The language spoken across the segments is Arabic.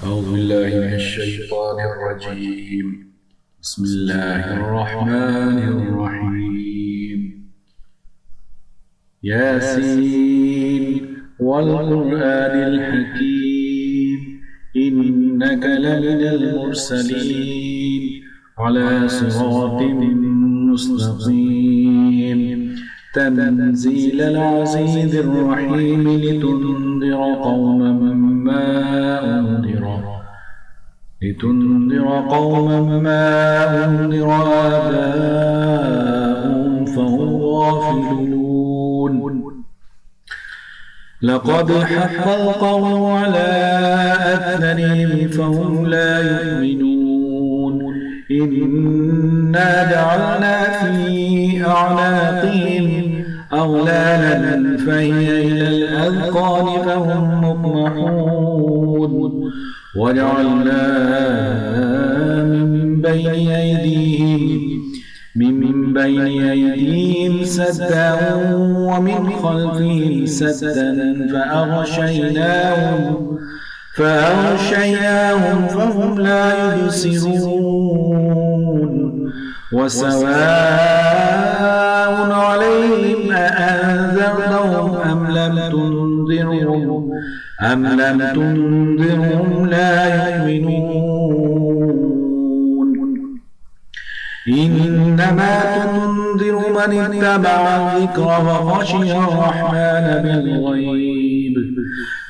أعوذ بالله من الشيطان الرجيم. بسم الله الرحمن الرحيم. ياسين والقرآن الحكيم إنك لمن المرسلين على صراط مستقيم تنزيل العزيز الرحيم لتنذر قوما ما أنذر آباؤهم فهم غافلون. لقد حق القول على أكثرهم فهم لا يؤمنون. إنا جعلنا في أعناقهم أغلالا فهي إلى الأذقان فهم مقمحون. وجعلنا من بين أيديهم سدا ومن خلفهم سدا فأغشيناهم فهم لا يبصرون. وسواء عليهم أأنذرتهم أم لم تنذرهم لا يؤمنون. إنما تنذر من اتبع الذكر وخشي الرحمن بالغيب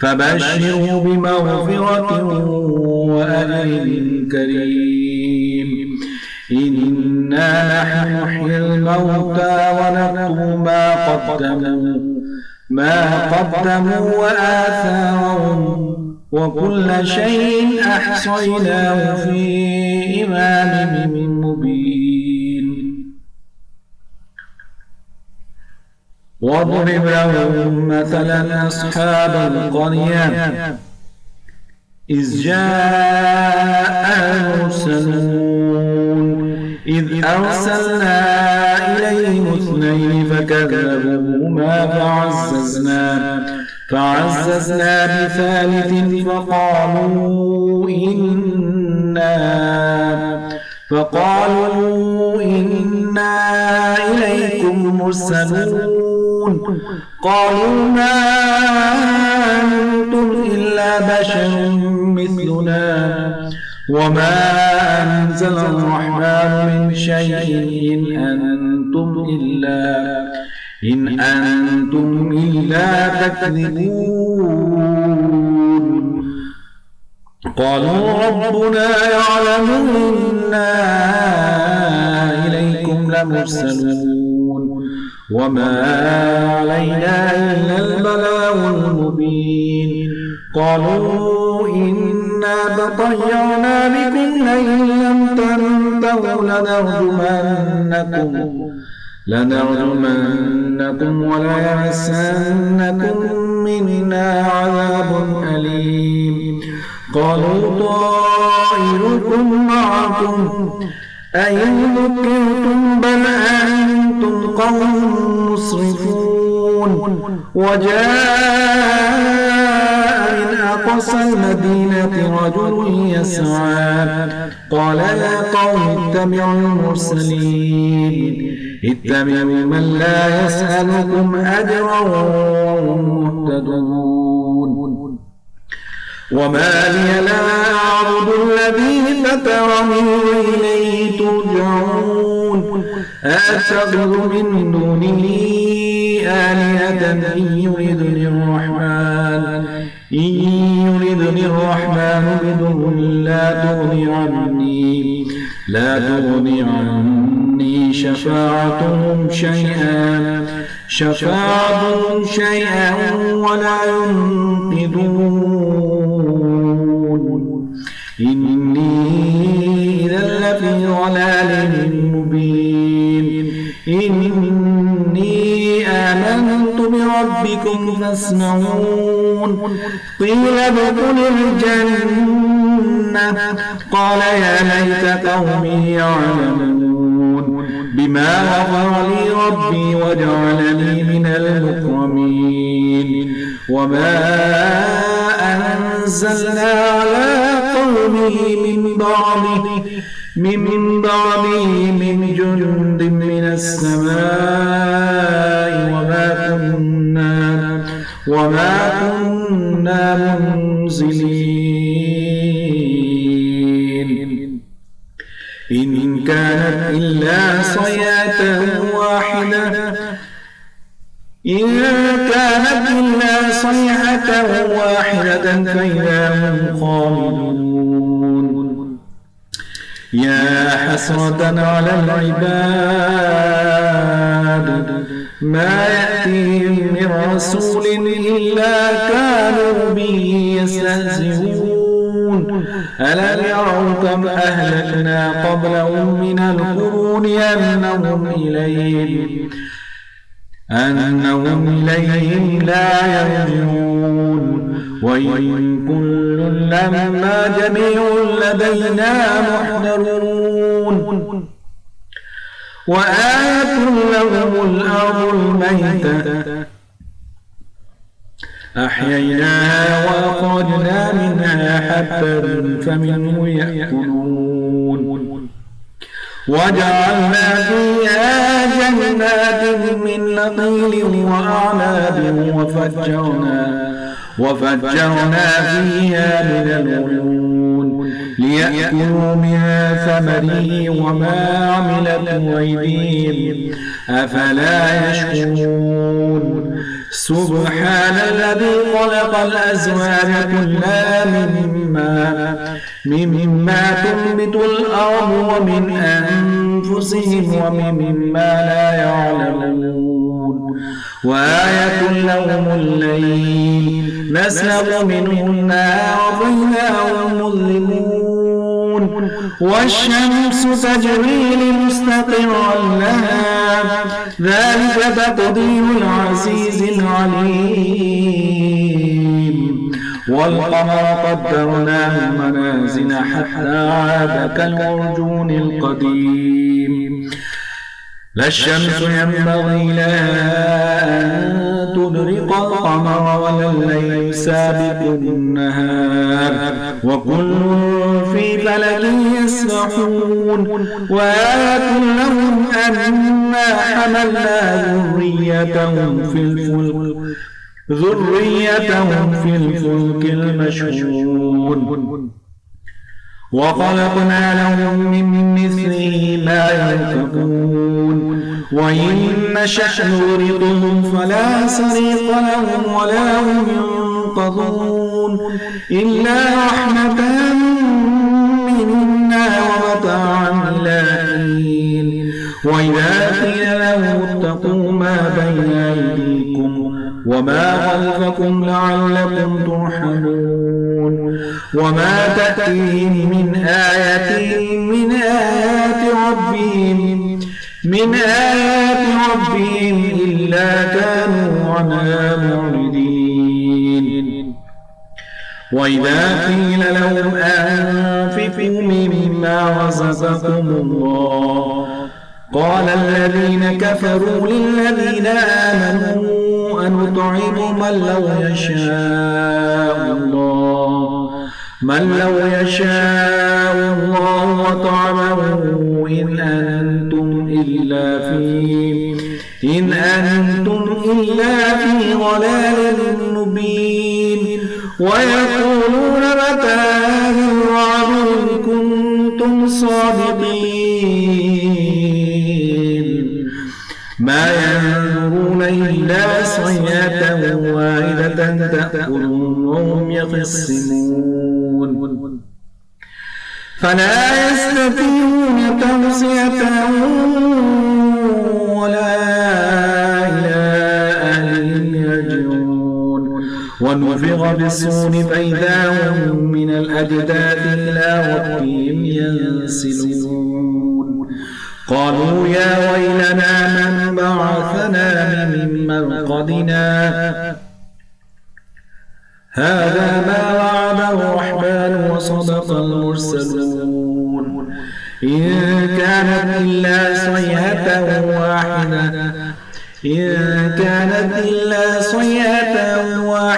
فبشره بمغفرة وأجر كريم. إنا نحن نحيي الموتى ونكتب ما قدموا وآثارهم وكل شيء أحصيناه في إمام مبين. واضرب لهم مثلا أصحاب القرية إذ جاء المرسلون إذ أرسلنا إليهم اثنين فكذبوهما فعززنا بثالث فقالوا إنا إليكم مرسلون. قالوا ما أنتم إلا بشر مثلنا وما أنزل الرحمن من شيء إن أنتم إلا تكذبون. قالوا ربنا يعلم إنا إليكم لمرسلون وما علينا إلا البلاغ المبين. قالوا إنا تطيرنا بكم لئن لم تنتهوا لنرجمنكم وليمسنكم منا عذاب أليم. قالوا طائركم معكم أئن ذكرتم بل أنتم قوم مسرفون. وجاء من أقصى المدينة رجل يسعى قال يا قوم اتبعوا من لا يسألكم أجرا وهم مهتدون. وما لي لا أعبد الذي فطرني وإليه ترجعون. أتخذ من دونه آلهة إن يردني الرحمن بضر لا تغني عني شفاعتهم شيئا ولا ينقذون. إني إذا لفي ضلال مبين. إني آمنت بربكم فاسمعون. قيل ادخل الجنة قال يا ليت قومي يعلمون بما غفر لي ربي وجعلني من المكرمين. وما أنزلنا على قومه من بعده من جند من السماء وما كنا منزلين إن كانت إلا صيحة واحدة فإذا هم خامدون يا حسرة على العباد ما يأتيهم من رسول إلا كانوا به يستهزئون ألم يروا كم أهلكنا قبلهم من القرون أنهم إليهم لا يرجعون وإن كل لما جميع لدينا محضرون وآية لهم الأرض الميتة أحييناها وأخرجنا منها حبا فمنه يأكلون وجعلنا فيها جنات من نخيل وأعناب وفجرنا فيها من العيون ليأكلوا من ثمره وما عملته أيديهم أفلا يشكرون سبحان الذي خلق الأزواج كلها مما تنبت الأرض ومن أنفسهم ومما لا يعلمون وآية لهم الليل نسلخ منه النهار فإذا هم مظلمون والشمس تجري لمستقر لها ذلك تقدير العزيز العليم والقمر قدرناه منازل حتى عاد كالعرجون القديم لا الشمس ينبغي لها أن تدرك القمر ولا الليل سابق النهار وكل في فلك يسبحون وآية لهم أنا حملنا ذريتهم في الفلك المشحون وخلقنا لهم من مثله ما يركبون وإن نشأ نغرقهم فلا صريخ لهم ولا هم ينقذون إلا رحمة منا ومتاعا إلى حين وإذا قيل لهم اتقوا ما بين أيديكم وما خلفكم لعلكم ترحمون وما تأتيهم من آية من آيات ربهم إلا كانوا عنها معرضين وإذا قيل لهم أنفقوا مما رزقكم الله قال الذين كفروا للذين آمنوا أنطعم من لو يشاء الله وطعمه إن أنتم إلا في ضلال مبين ويقولون متى هذا الوعد إن كنتم صادقين ما ينظرون إلا صيحة واحدة تأكلهم وهم يخصمون فلا يستطيعون توصية ولا إلى أهلهم يرجعون ونفخ بالصور فإذا هم من الأجداث إلى ربهم ينسلون قالوا يا ويلنا من بعثنا من مرقدنا هذا ما وعد الرحمن وصدق المرسلون إن كانت إلا صيحة واحدة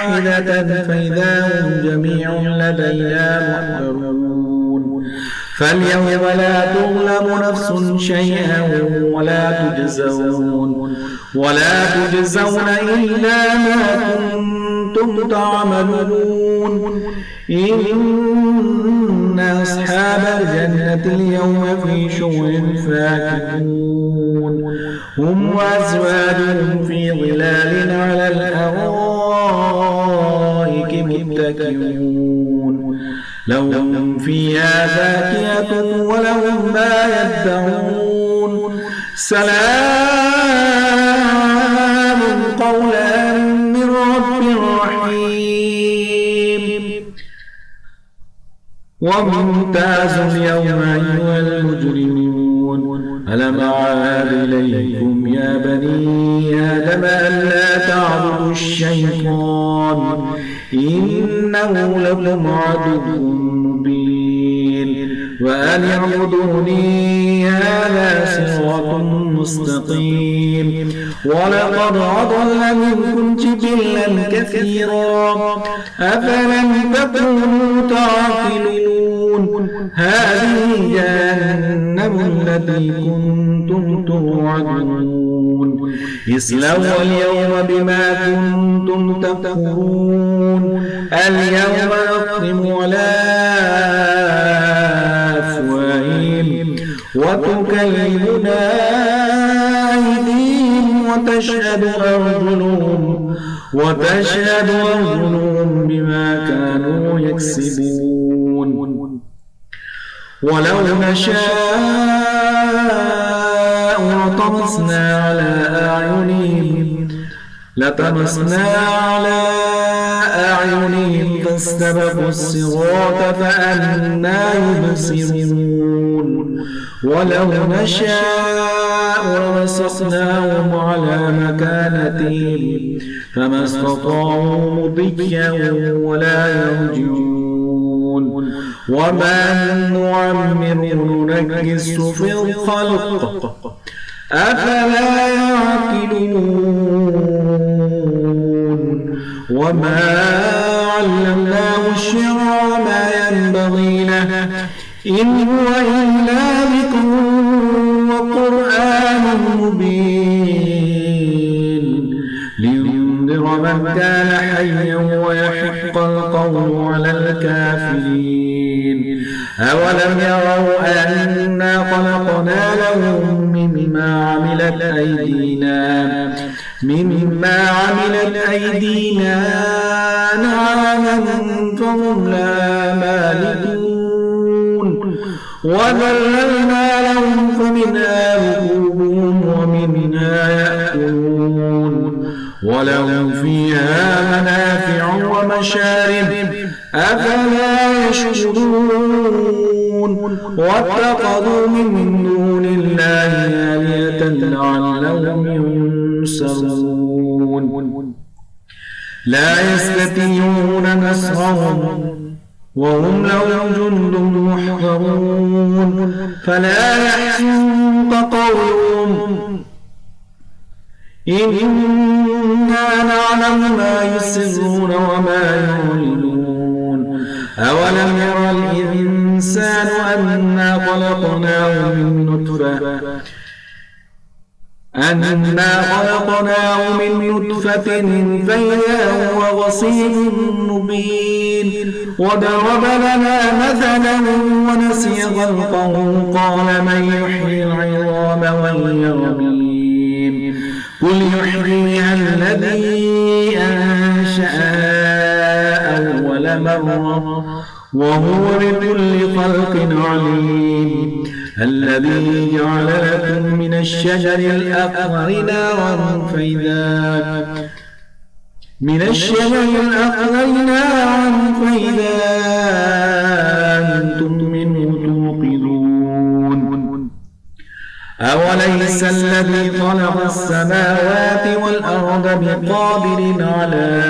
واحدة فإذا هم جميع لدينا محضرون فاليوم لا تظلم نفس شيئا ولا تجزون إلا ما كنتم تعملون إن أصحاب الجنة اليوم في شغل فاكهون هم وأزواجهم في ظلال على الأرائك متكئون لهم فيها فاكهة ولهم ما يدعون سلام قولا من رب رحيم وامتازوا اليوم أيها المجرمون ألم أعهد إليكم يا بني آدم ألا تعبدوا الشيطان إنه لكم عدو مبين وأن اعبدوني هذا صراط مستقيم ولقد أضل منكم جبلا كثيرا أفلم تكونوا تعقلون هذه جهنم التي كنتم توعدون اصلوها اليوم بما كنتم تكفرون اليوم نختم على أفواههم وتكلمنا أيديهم وتشهد أرجلهم بما كانوا يكسبون ولو نشاء لطمسنا على أعينهم فاستبقوا الصراط فأنى يبصرون ولو نشاء لمسخناهم على مكانتهم فما استطاعوا مضيا ولا يرجعون وما نعمر ننكسه في الخلق أفلا يعقلون وما علمناه الشعر وما ينبغي له إن هو إلا ذكر وقرآن مبين لينذر من كان حيا ويحق القول على الكافرين أولم يروا أنا خلقنا لهم مما عملت أيدينا نعما فهم لا مالكون وذللنا لهم فمنها ركوبهم ومنها يأكلون ولهم فيها منافع ومشارب أفلا يشكرون واتخذوا من دون الله آلهة لعلهم ينصرون لا يستطيعون نصرهم وهم لهم جند محضرون فلا يحزنك قولهم إنا نعلم ما يسرون وما يعلنون أولم ير الإنسان أنا خلقناه من نطفة فإذا هو خصيم مبين وضرب لنا مثلا ونسي خلقه قال من يحيي العظام وهي رميم قل يحييها الذي أنشأها أول مرة وهو بكل خلق عليم الذي جعل لكم من الشجر الأخضر نارا فإذا أنتم منه توقدون أوليس الذي خلق السماوات والأرض بقادر على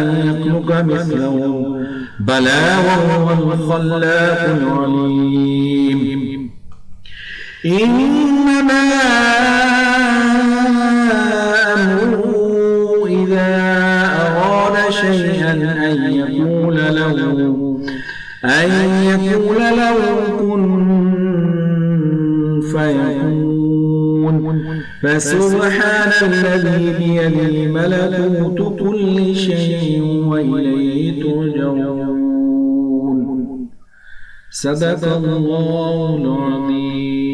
أن يخلق مثلهم بلى وهو الخلاق العليم إنما إذا أراد شيئا أن يقول له كن فيكون فسبحان الذي بيده ملكوت كل شيء وإليه ترجعون. صدق الله العظيم.